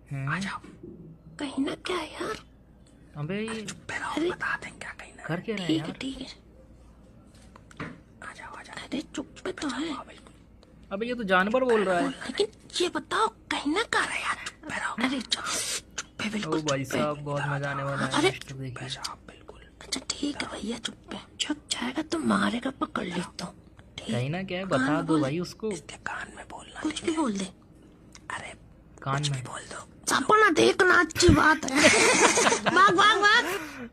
आ जाओ। कहीं ना क्या यार? अबे ये चुप पे रहो, बता दें क्या कहीं ना। कर क्या रहा है यार? ठीक है। आ जाओ आ जाओ। अरे चुप पे तो है। अबे ये तो जानवर बोल रहा है। लेकिन ये बताओ कहीं ना क्या है यार? चुप पे रहो। अरे चुप पे, बिल्कुल ओ भाई चुप पे। साहब बहुत मजा आने वाला है। अरे मिस्टर देखिए बिल्कुल। अच्छा ठीक है भैया, चुप पे। छुप जाएगा तो मारेगा, पकड़ लेता हूँ। कहीं ना क्या है बता दो भाई उसको। कान में बोलना, कुछ भी बोल दे। अरे कान में बोल दो। सपना देखना अच्छी बात है। भाग भाग भाग।